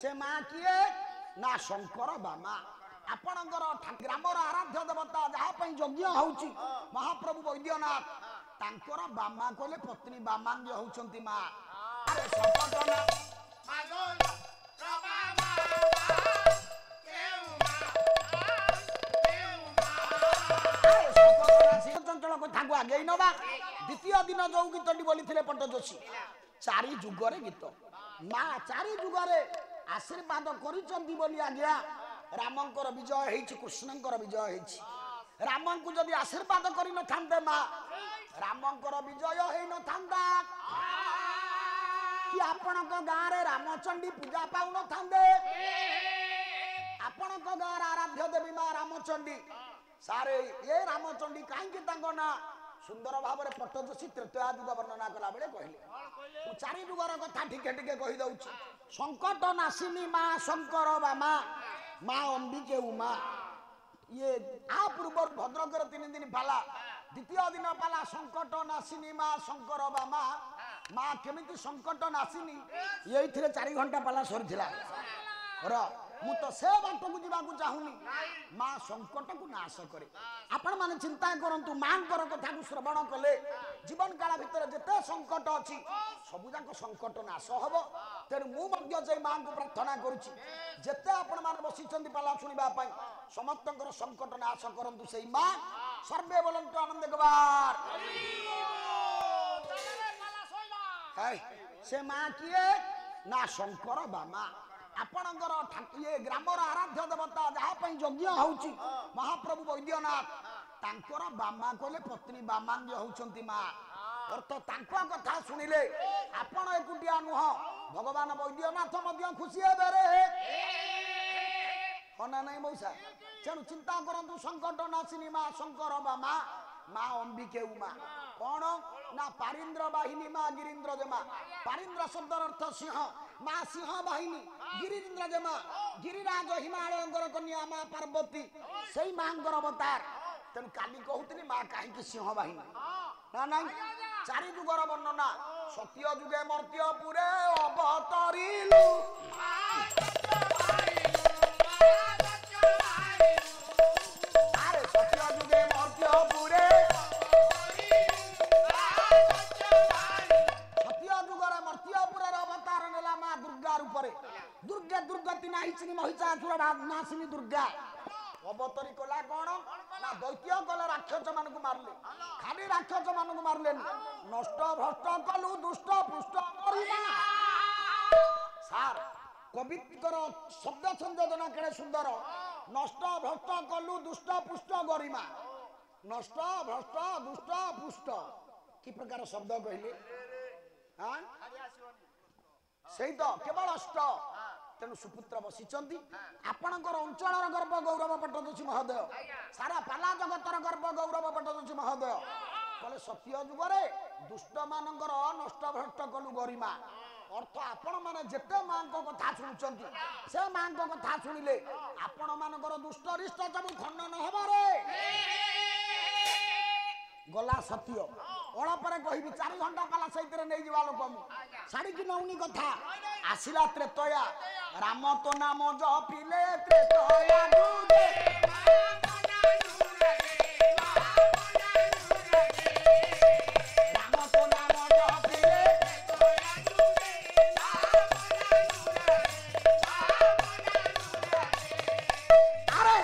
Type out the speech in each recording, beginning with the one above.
से माँ किए ना शंकर बामा आपणकर ग्रामर आराध्य देवता जहाँ यज्ञ होउची महाप्रभु वैद्यनाथ तांकर बामा कहले पत्नी बामांग्य होउचंती माँ अरे संकटना चंचल कथा को आगे नवा द्वितीय दिन जो गीतटी बोली पट्ट जोशी चारि जुगरे गीत माँ चारि जुगरे आशीर्वाद करिचंदी बोली आज्ञा रामंकर विजय हेछि कृष्णंकर विजय हेछि रामन को जदि आशीर्वाद करि न थांते माँ रामंकर विजय हे न थांता कि आपणक गाँ रे रामचंडी पूजा पाउ न थांते आपणक गाँ आराध्य देवी माँ रामचंडी सारे ये रामचंडी काहे तांको ना सुंदर भाव में पट्टजोशी तृतीय जुग वर्णना कला बेले कहले चारि जुगर कथा टिके टिके कहि दउछि संकट नासिनी माँ शंकर बामा माँ अंबिके उमा ये आ पूर्व भद्रकर 3 दिन पाला द्वितीय दिन पाला संकट नासिनी माँ शंकर बामा माँ केमिति संकट नासिनी ये 4 घंटा पाला सरीथिला मु तो से बाट को जीवाकू चाहूनी माँ संकट को नाश करे आपण माने चिंता करंतु मां कर कथा को श्रवण कले जीवन काल भितर जते संकट अछि सबु जाक संकट नाश हबो तेनु मु मध्य जे मां को प्रार्थना करूची जते आपण मान बसिचंदी पाला सुनिबा पई समस्तंकर संकट नाश करंतु सेई मां सर्वे बोलंतु आनंद गवार हाय से मां किए ना शंकर बामा आपणकर ये ग्रामर आराध्य देवता जहाँ यज्ञ होउची महाप्रभु वैद्यनाथ तांकर बामा कहले पत्नी बामांग्य होउचंती माँ अर्थ तांको कथा सुनिले आपण एकुटिया नुह भगवान वैद्यनाथ मध्य खुशी हेबे रे हना नहीं मौसा तेणु चिंता करंतु संकट नासिनी माँ शंकर बामा माँ अंबिके उमा कौन ना पारिंद्र बाहिनी माँ गिरीन्द्र जमा पारिंद्र शब्द अर्थ सिंह माँ सिंह बाहिनी गिरीन्द्र जमा गिरिराज हिमालय कन्या माँ पार्वती से माँ अवतार तेणु काली कहूली माँ कहीं सिंह बाहिनी ना ना चारि जुगर वर्णना सत्य जुगे मर्त्य पुरे अवतरिलु सत्य जुगे मर्त्य पुरे दुर्गा दुर्गति नाहिचिनी महिषासुर नासिनी दुर्गा अवतरी कला कौन ना दैत्य कले राक्षस मान को मारले खाली राक्षस मान को मारले नष्ट भ्रष्ट कलु दुष्ट पुष्ट सार कविकर शब्द संयोजन केड़े सुंदर नष्ट भ्रष्ट कलु दुष्ट पुष्ट गरिमा नष्ट भ्रष्ट दुष्ट पुष्ट कि प्रकार शब्द कहले हां सही तो केवल अष्ट तेणु सुपुत्र बसिचंदी आपणकर अंचलर गर्व गौरव पट्टजोशी महोदय सारा पाला जगतर गर्व गौरव पट्टजोशी महोदय कले सत्य जुगरे दुष्ट मानकर नष्ट भ्रष्ट कलु गरिमा अर्थ आपण माने जेते मां को कथा सुनुचंती से मां को कथा सुनिले आपण मानकर दुष्ट रिष्ट सब खंडन हबो रे गला सत्य ओला पर कहिबी 4 घंटा पाला सहित नै जीवा लोक साड़ी की नौनी कथा आसिला त्रेतया राम तो नाम जपिले त्रेतया दुगे राम तो नाम जपिले अरे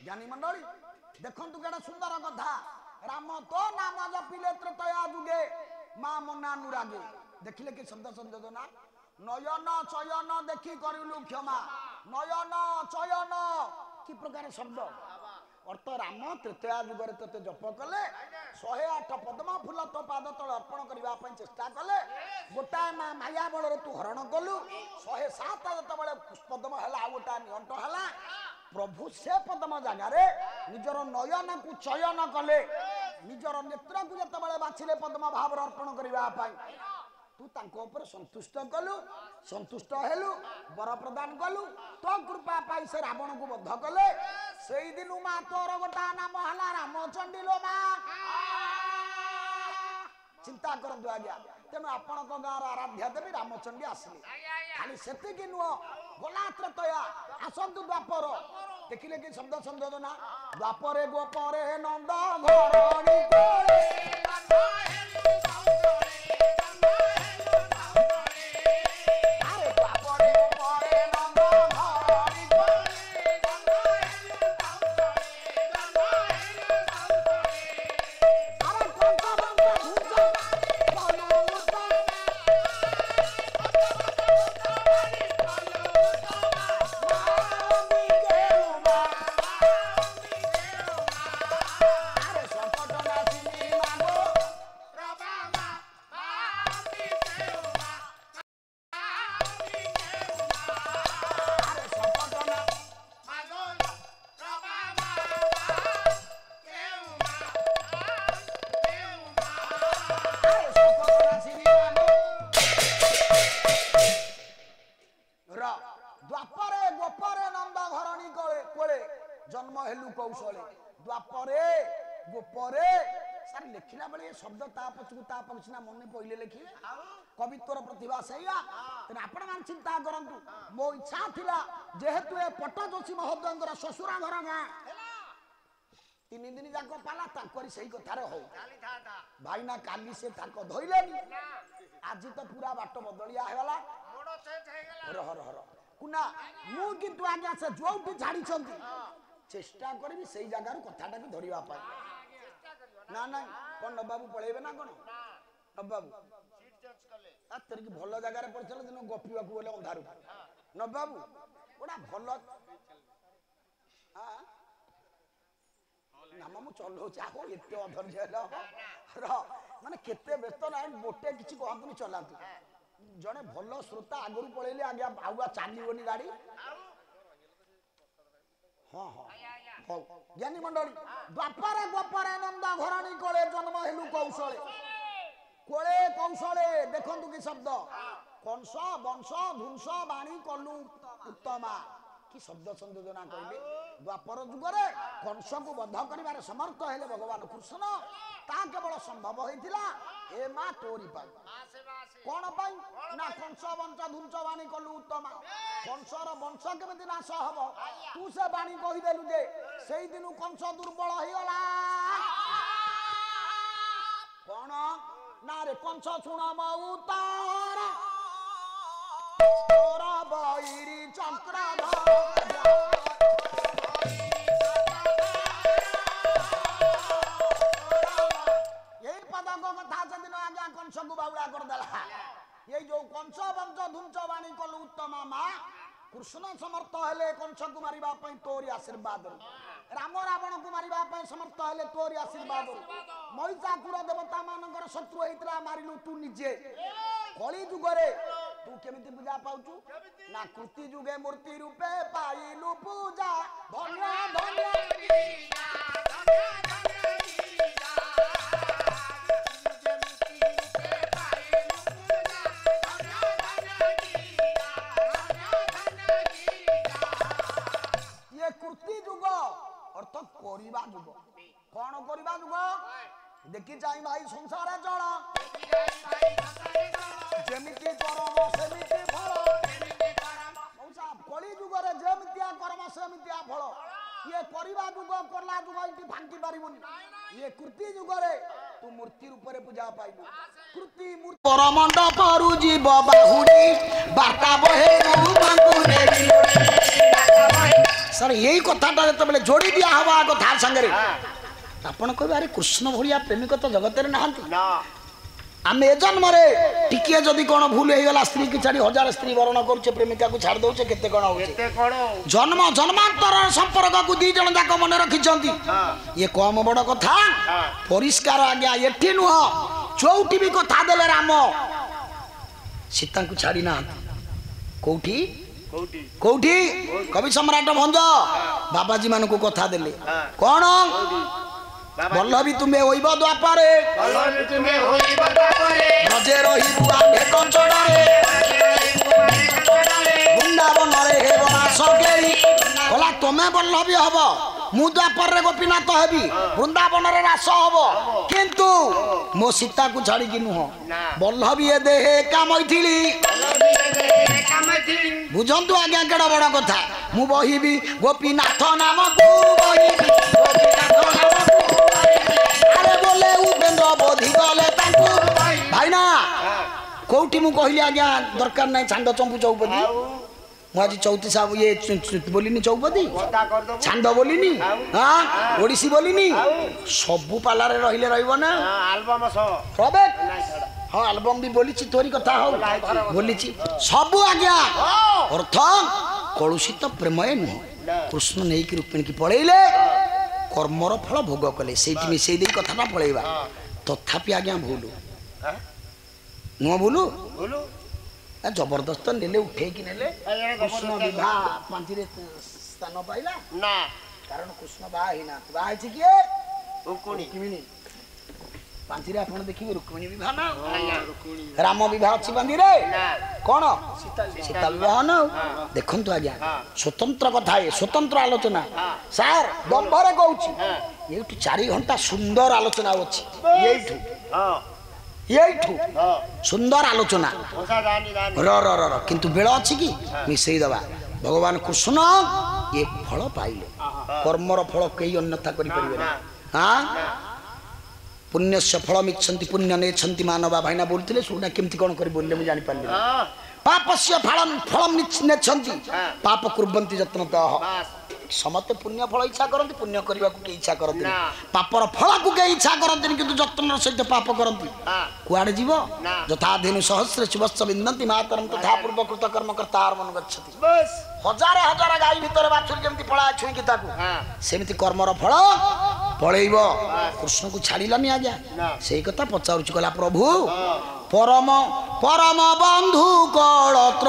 ज्ञानी मंडली देखंतु केडा सुंदर कथा राम तो नाम जपिले त्रेतया जुगे मां मना अनुरागे देखिले कि शब्द संयोजन नयन चयन देखि करिलु क्षमा नयन चयन कि प्रकार शब्द अर्थ राम तृतीया जुगरे तते जप कले 108 पद्म फूल तो पाद तल अर्पण करबा पई चेष्टा कले गोटा माया बल तू हरण कलु 107 जत बळे पुष्पदम हला गोटा नियंट हला प्रभु से पद्म जगार निजर नयन को चयन कले निजर नेत्र को जिते बाछिले पद्म भाव अर्पण करने तू तांको ऊपर संतुष्ट कलु संतुष्ट हेलु वर प्रदान कलु तो कृपा पाई से रावण को बद्ध कले से दिन माँ तोर गोटा नाम है रामचंडी लो माँ चिंता करतु आज्ञा तेणु आपण गाँव आराध्या देवी रामचंडी आसिले खाली सेतिकी नुह गलात्र तया आसतु द्वापर देखिले कि शब्द संदोध ना द्वापरे गोपरे नंद घरणी जन्म हेलु कौशले द्वापरे गोपरे सर लिखला बेले शब्द ता पछकु ता पछना मन पहिले लिखिले कवित्वर प्रतिभा सैया तेन आपण मान चिंता करंतु मो इच्छा थिला जेहेतु ए पट्टजोशी महोदयंकर ससुरा घर गा 3 दिन जाक पाला ताकरी सही कथारे हो भाई ना काली से ताको धइलेनी आज तो पूरा बाट बदलिया हेला मोड़ चेंज हेगला हर हर कुना मु किंतु आज्ञा से जोउटी झाड़ी छंती चेष्टा करी से जगार कथाटा को धरिबा पाई ना ना कोन नबाबू पळेबे ना कोन नबाबू सीट चेंज कले आ तेर की भलो जगार पड़छल दिन गपिवा को बोले अंधारू नबाबू ओडा भलो हां नाम मु चलो चाहो एते अधर्य र माने केते व्यस्त ना मोटे किछि कहतुनी चलातु जने भलो श्रोता आगरु पळेले आज्ञा आउआ चालीबोनी गाड़ी हाँ हाँ ज्ञानी मंडली द्वापर गोपर नंद घरणी कोले जन्म हेलु कौशले कोले कौशले देखंतु कि शब्द कंस वंश धुंस बाणी कलु उत्तमा कि शब्द संयोजना कहले द्वापर जुगरे कंस को बद्ध करिवार समर्थ हेले भगवान कृष्ण ता केवल संभव होइतिला ए मा तोरी पाई कोन पाई ना कंस वंश धुंस बाणी कलु उत्तमा कंसर वंश केमिति नाश हबो तू से बाणी कहि देलु जे सेई दिनु कंस दुर्बल होई गला कोन ना रे कंस सुण मउतार तोरा बइरी चक्रधर यही पदक कथा जदिन आज्ञा कंस को बाउला कर देला ये जो कंस वंश धुंस बाणी कलु उत्तमा मां कृष्ण समर्थ हेले कंस को मारिबा पई तोरी आशीर्वाद राम रावण को मारिबा पई समर्थ हेले तोरी आशीर्वाद महिषासुर देवता मानकर शत्रु हेतला मारिलु तू निजे कली जुगरे तू केमिति पूजा पाउचु ना कृति जुगे मूर्ति रूपे पाइलु पूजा धन्य धन्य ये कृति जुग अर्थ करिबा जुग कोन करिबा जुग देखि जाई भाई संसार चल जेमिति कर्म सेमिति फल मौसा कली जुगरे जेमितिया कर्म सेमितिया फल ये करिबा जुग करला जुग इति भांगी पारिबोनी ये कृति जुगरे तू मूर्ति रूप रे पूजा पाइबो कृति मूर्ति परमंड परु जीव बाहुडी बार्ता बहे बांकु नेली सर यही कथाटा जतबेले जोड़ी दिया हवा कथा संगे आपण कहबे अरे कृष्ण भलिया प्रेमिक तो जगत रे नाहंती ना आमे जन्म रे टिकिए जदी कोन भूल हे गला स्त्री की छाड़ी हजार स्त्री वर्ण करछे प्रेमिका को छाड़ दोछे केते कोन होछे केते कोन जन्म जन्मांतर संपर्क को दी जण जाक मन रखिचंती ये कम बड़ कथा परिष्कार आज्ञा एठी नुह चौटी भी कथा देले राम सीता को छाड़ी ना कोठी କୋଉଠି କବି ସମ୍ରାଟ ଭଞ୍ଜ ବାବାଜୀ ମାନଙ୍କୁ କଥା ଦେଲେ କଣ ବଲ୍ଲଭୀ ତୁମେ ହୋଇବ ଦ୍ୱାପରେ ବ୍ରଜେ ରହିବୁ ଆମ୍ଭେ କଞ୍ଚଡ଼ାରେ ବୃନ୍ଦାବନରେ ହେବ ବାସ କେଳି କହିଲା ତମେ ବଲ୍ଲଭୀ ହବ ମୁଁ ଦ୍ୱାପରରେ ଗୋପୀନାଥ ହେବି ବୃନ୍ଦାବନରେ ରାସ ହବ କିନ୍ତୁ ମୋ ସୀତାକୁ ଛାଡ଼ିକି ନୁହଁ ବଲ୍ଲଭୀ ଏ ଦେହେ କାମଇଥିଲି ବୁଝନ୍ତୁ ଆଜ୍ଞା କେଡ ବଡ କଥା ମୁଁ ବହିବି ଗୋପୀନାଥ ନାମକୁ ବହିବି ଆରେ ବୋଲେ ଉପେନ୍ଦ୍ର ବୋଧି ଗଲେ ତାଙ୍କୁ ଭାଇନା କୋଉଠି ମୁଁ କହିଲି ଆଜ୍ଞା ଦରକାର ନାହିଁ ଛାଣ୍ଡ ଚମ୍ପୁ ଚୌପଦୀ ମୁଁ ଆଜି ଚୌତି ସାହୁ ଇଏ ବୋଲିନି ଚୌପଦୀ ଛାଣ୍ଡ ବୋଲିନି ହଁ ଓଡ଼ିଶୀ ବୋଲିନି ସବୁ ପାଲାରେ ରହିଲେ ରହିବ ନା ହଁ ଆଲବମ୍ ବି ବୋଲିଛି ତୋରି କଥା ହଉ ବୋଲିଛି ସବୁ ଆଜ୍ଞା ଅର୍ଥ କଳୁଷିତ ପ୍ରେମଏ ନୁହଁ କୃଷ୍ଣ ନେଇକି ରୁକ୍ମିଣୀକି ପଳେଇଲେ କର୍ମର ଫଳ ଭୋଗ କଲେ ସେଇଠି ମିଶେଇ ଦେଇ କଥାଟା ପଳେଇବା ତଥାପି ଆଜ୍ଞା ଭୁଲ ନୁହଁ ଭୁଲ ଜବରଦସ୍ତ ନେଲେ ଉଠେଇକି ନେଲେ କୃଷ୍ଣ ବିବାହ ପାଞ୍ଜିରେ ସ୍ଥାନ ପାଇଲା କାରଣ କୃଷ୍ଣ ବାହା ହେଇନାହାନ୍ତି ବାହା ହେଇଛି କିଏ ରୁକ୍ମିଣୀ ପାଞ୍ଜିରେ ଆପଣ ଦେଖିବେ ରୁକ୍ମିଣୀ ବିବାହ ନା ରାମ ବିବାହ ଅଛି ପାଞ୍ଜିରେ କଣ ସୀତା ବିବାହ ନା ଦେଖନ୍ତୁ ଆଜ୍ଞା ସ୍ୱତନ୍ତ୍ର କଥା ସ୍ୱତନ୍ତ୍ର ଆଲୋଚନା ସାର୍ ଦମ୍ଭରେ କହୁଛି ଏଇଠୁ 4 ଘଣ୍ଟା ସୁନ୍ଦର ଆଲୋଚନା ଅଛି ଏଇଠୁ ସୁନ୍ଦର ଆଲୋଚନା କିନ୍ତୁ ବେଳ ଅଛି କି ମିଶେଇ ଦେବା ଭଗବାନ କୃଷ୍ଣ ଏ ଫଳ ପାଇଲେ କର୍ମର ଫଳ କେହି ଅନ୍ୟଥା କରିପାରିବେ ନା पुण्यस्य फलमिच्छन्ति पुण्य नेच्छन्ति मानवा भाईना बोलते सुना केमती कौन कर बोलले मुझे जानि पारले पापस्य फलम नेच्छन्ति पाप कुर्वन्ति यत्नतः समस्त पुण्य फल इच्छा करती पुण्य करने को इच्छा करती पापर फल को के इच्छा करती किंतु जत्न सहित पाप करती कुआड़े जीव यथाधेनु सहस्र शिवस्व विन्दन्ति मातरम तथा पूर्वकृत कर्म कर्ता मन गच्छति हजार हजार गाई भीतर बाछुरी केमती पळा छुईकी ताकू सेमती कर्मर फल पळेइबो कृष्ण को छाड़िलानी आज्ञा सेई कथा पचारुची कला प्रभु परम परम बंधु कळत्र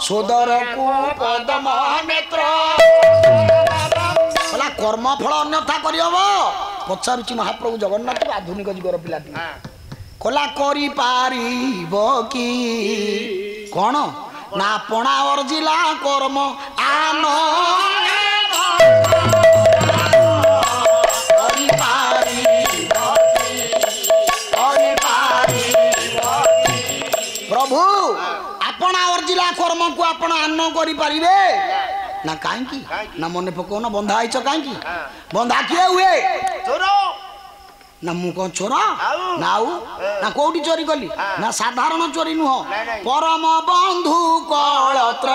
सोदर को पदम नेत्र कला कर्म फल अन्यथा करियबो पचारुची महाप्रभु जगन्नाथ आधुनिक जुगर पिलाटी कला करि पारिबो की कोन ना पणा अर्जिला कर्म आन प्रभु आपण अर्जिला कर्म को आपण आन करि परिबे ना काहेकि ना मने पकोना बंधा आइछ काहेकि बंधा किए हुए चोर ना मु कौन चोर नाउ ना कोठी चोरी कली ना साधारण चोरी नुह परम बंधु कळत्र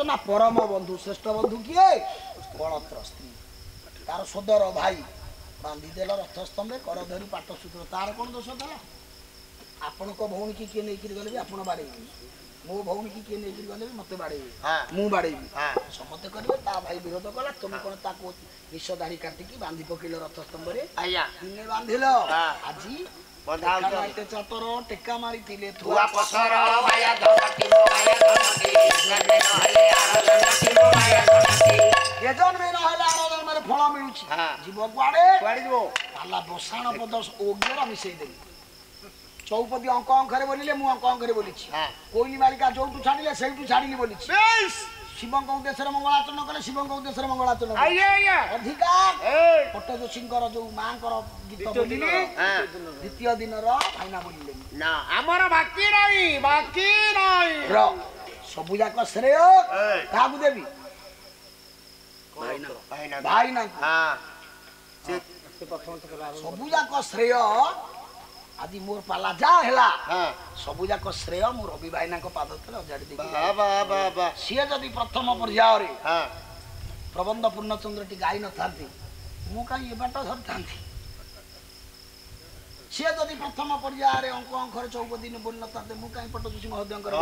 ना परम बंधु श्रेष्ठ बंधु किए कलत्र स्त्री तार सोदर भाई बांधी देल रथ स्तंभे कर धरी पाट सूत्र तार कौन दोष था आपण को भौणी की किए नहीं गले भी आपण बाड़ेबी मो भौणी की किए नहीं गले भी मत बाड़ेबी मु बाड़ेबी समते करिवे ता भाई विरोध कला तुम कोन ताको विष दाढ़ी काटिकी बांधी पकेल रथ स्तंभ रे आया ने बांधिलो आजी बंधाउते चतर टेका मारी तिले थुआ पसर माया धनती माया धनती जन्मे नहले आरजनती माया धनती ये जन्मे नहले आरजन मारे फल मिलुची जीव गुआडे गुआडी जीव पाला बसाण पद ओगेरा मिसई देली चौपदी अंक अंकरे बोलिले मु अंक अंकरे बोलिछि कोइली मालिका जोटू छाडिले सेटू छाडिली बोलिछि बेस शिवंक उद्देश्य मंगलाचरण कले शिवंक उद्देश्य मंगलाचरण अधिकार पट्टजोशींकर जो मांकर गीत बोलिले द्वितीय दिन रो फाइना बोलिले ना हमर बाकी नाही र ସବୁ ଯାକ ଶ୍ରେୟ କାହାକୁ ଦେବି ଭାଇ ନା ସବୁ ଯାକ ଶ୍ରେୟ ଆଜି ମୋର ପାଲା ଯା ହେଲା ସବୁ ଯାକ ଶ୍ରେୟ ମୁଁ ରବି ଭାଇନାଙ୍କ ପାଦ ତଳେ ଅଜାଡ଼ି ଦେଇଛି ସିଏ ଯଦି ପ୍ରଥମ ପର୍ଯ୍ୟାୟରେ ପ୍ରବନ୍ଧ ପୂର୍ଣ୍ଣଚନ୍ଦ୍ରଟି ଗାଇ ନଥାନ୍ତି ମୁଁ କାହିଁ ଏ ବାଟ ଧରିଥାନ୍ତି ସିଏ ଯଦି ପ୍ରଥମ ପର୍ଯ୍ୟାୟରେ ଅଙ୍କ ଅଙ୍କରେ ଚୌପଦୀ ବୋଲି ନଥାନ୍ତେ ମୁଁ କାହିଁ ପଟ୍ଟଯୋଶୀ ମହୋଦୟଙ୍କର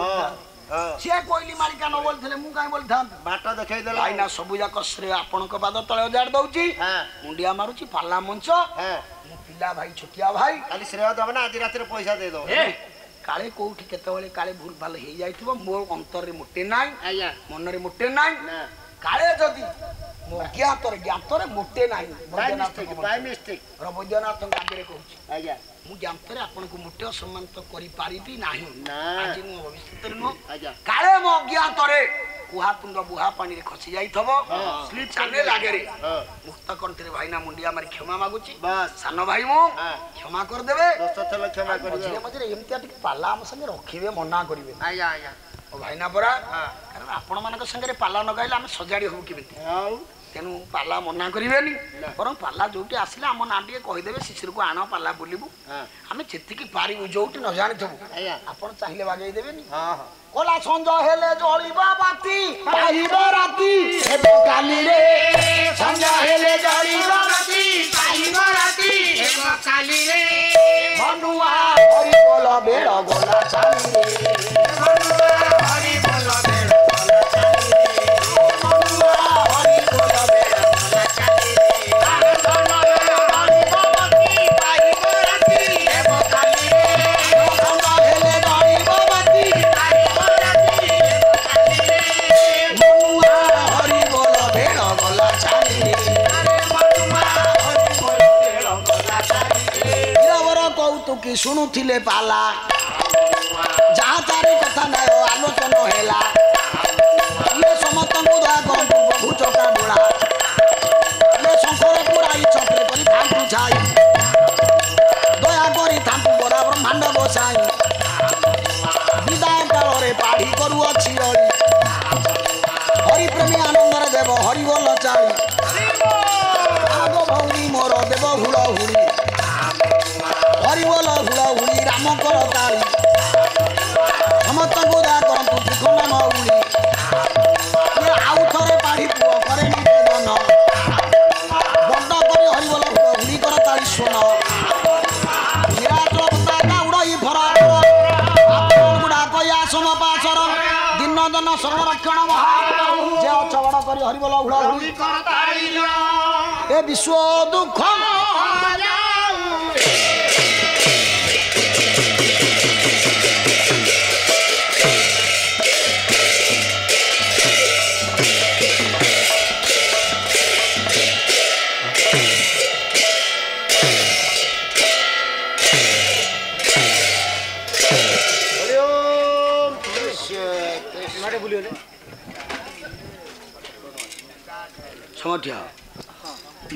ସିଏ କୋଇଲି ମାଳିକା ନ ବୋଲିଥିଲେ ମୁଁ କାହିଁ ବୋଲିଥାନ୍ତି ବାଟ ଦେଖେଇଦେଲା ଭାଇନା ସବୁ ଯାକ ଶ୍ରେୟ ଆପଣଙ୍କ ପାଦ ତଳେ ଅଜାଡ଼ି ଦଉଛି ମୁଣ୍ଡିଆ ମାରୁଛି ପାଲା ମଞ୍ଚ ପିଲା ଭାଇ ଛୋଟିଆ ଭାଇ କାଲି ଶ୍ରେୟ ଦେବ ନା ଆଜି ରାତିରେ ପଇସା ଦେଇଦବ କାଳେ କୋଉଠି କେତେବେଳେ କାଳେ ଭୁଲ ଭାଲ ହେଇଯାଇଥିବ ମୋ ଅନ୍ତରରେ ମୋଟେ ନାହିଁ ମନରେ ମୋଟେ ନାହିଁ କାଳେ ଯଦି ମୋ ଜ୍ଞାତରେ ମୋଟେ ନାହିଁ ବୈଦ୍ୟନାଥଙ୍କ ଆଗରେ କହୁଛି ମୁଁ ଜ୍ଞାତରେ ଆପଣଙ୍କୁ ମୋଟେ ଅସମ୍ମାନିତ କରିପାରିବି ନାହିଁ ଆଜି ମୁଁ ଭବିଷ୍ୟତରେ ନୁହଁ କାଳେ ମୋ ଅଜ୍ଞାତରେ କୁହା ତୁଣ୍ଡ ବୁହା ପାଣିରେ ଖସି ଯାଇଥିବ ଚ୍ୟାନେଲ ଆଗରେ ମୁକ୍ତ କଣ୍ଠରେ ଭାଇନା ମୁଣ୍ଡିଆ ମାରି କ୍ଷମା ମାଗୁଛି ସାନ ଭାଇ ମୁଁ କ୍ଷମା କରିଦେବେ ମଝିରେ ମଝିରେ ଏମିତିଆ ଟିକେ ପାଲା ଆମ ସାଙ୍ଗେ ରଖିବେ ମନା କରିବେ ଭାଇନା ପରା କାରଣ ଆପଣ ମାନଙ୍କ ସାଙ୍ଗରେ ପାଲା ନ ଗାଇଲେ ଆମେ ସଜାଡି ହବୁ କେମିତି ତେଣୁ ପାଲା ମନା କରିବେନି ବରଂ ପାଲା ଯୋଉଠି ଆସିଲେ ଆମ ନାଁ ଟିକେ କହିଦେବେ ଶିଶିରକୁ ଆଣ ପାଲା ବୁଲିବୁ ଆମେ ଯେତିକି ପାରିବୁ ଯୋଉଠି ନ ଜାଣିଥିବୁ ଆପଣ ଚାହିଁଲେ ବାଗେଇ ଦେବେନି କଲା ସଞ୍ଜ ହେଲେ ଜଳିବ ବାତି ପାଇବ ରାତି ହେବ କାଲିରେ ସଞ୍ଜ ହେଲେ ଜଳିବ ବାତି ପାଇବ ରାତି ହେବ କାଲିରେ ମନୁଆ ହରି ବୋଲ ବେଳ ଗଲା ଚାଲିରେ ମନୁଆ ହରି ବୋଲ ବେଳ ଗଲା ଚାଲିରେ ମନୁଆ ହରି ବୋଲ ବେଳ ଗଲା ଚାଲିରେ ଆରେ ସଞ୍ଜ ହେଲେ ଜଳିବ ବାତି ପାଇବ ରାତି ହେବ କାଲିରେ ସଞ୍ଜ ହେଲେ ଜଳିବ ବାତି ପାଇବ ରାତି ହେବ କାଲିରେ ମନୁଆ ହରି ବୋଲ ବେଳ ଗଲା ଚାଲିରେ ଆରେ ମନୁଆ ହରି ବୋଲ ବେଳ ଗଲା ଚାଲିରେ ବୀରବର କୌତୁକୀ ଶୁଣୁଥିଲେ ପାଲା ଯାହା ତାରି କଥା ନାୟ ଆଲୋଚନ ହେଲା ଇଏ ସମସ୍ତଙ୍କୁ ଦୟା କରନ୍ତୁ ପ୍ରଭୁ ଚକା ଡୋଳା ଇଏ ଶଙ୍ଖରେ ପୁରାଇ ଚକ୍ରେ କରି ଥାନ୍ତୁ ଛାଇ ଦୟା କରିଥାନ୍ତୁ ବରା ବ୍ରହ୍ମାଣ୍ଡ ବସାଇ ବିଦାୟ କାଳରେ ପାଢି କରୁଅଛି ଅଳି ହରିପ୍ରେମୀ ଆନନ୍ଦରେ ଦେବ ହରିବୋଲ ଚାଳି ଆଗ ଭଉଣୀ ମୋର ଦେବ ହୁଳ ହୁଳି ହରିବୋଲ ହୁଳ ହୁଳି ରାମଙ୍କର ତାଳି ସମସ୍ତଙ୍କୁ ଦୟା କରନ୍ତୁ ତ୍ରିଖଣ୍ଡ ନ ଉଳି ଆଉ ଥରେ ପାଢି ପୁଅ କରେ ନିବେଦନ ବଡ କରି ହରିବୋଲ ହୁଳ ହୁଳି କର ତାଳି ଶୁଣ ବିରାଟ ପତାକା ଉଡ଼ଇ ଫର ଗୁଡା କୟା ସମ ପାଶର ଦିନ ଜନ ସଂରକ୍ଷଣ ମହା ଯେ ଅଚବଡ଼ କରି ହରିବୋଲ ହୁଳ ହୁଳି ଏ ବିଶ୍ୱ ଦୁଃଖ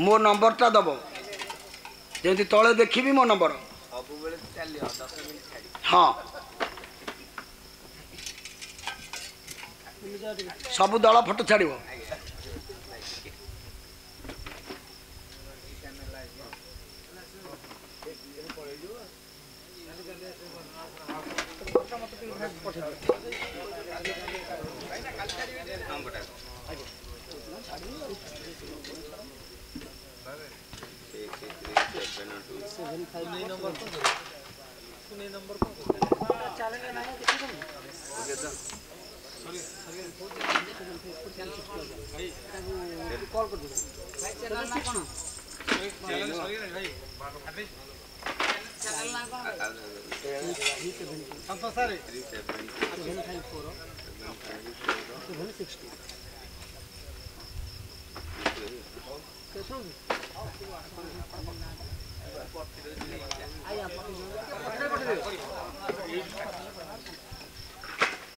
मो नंबरटा दब जमी तले देखी मो नंबर हाँ सब दल फोटो छाड़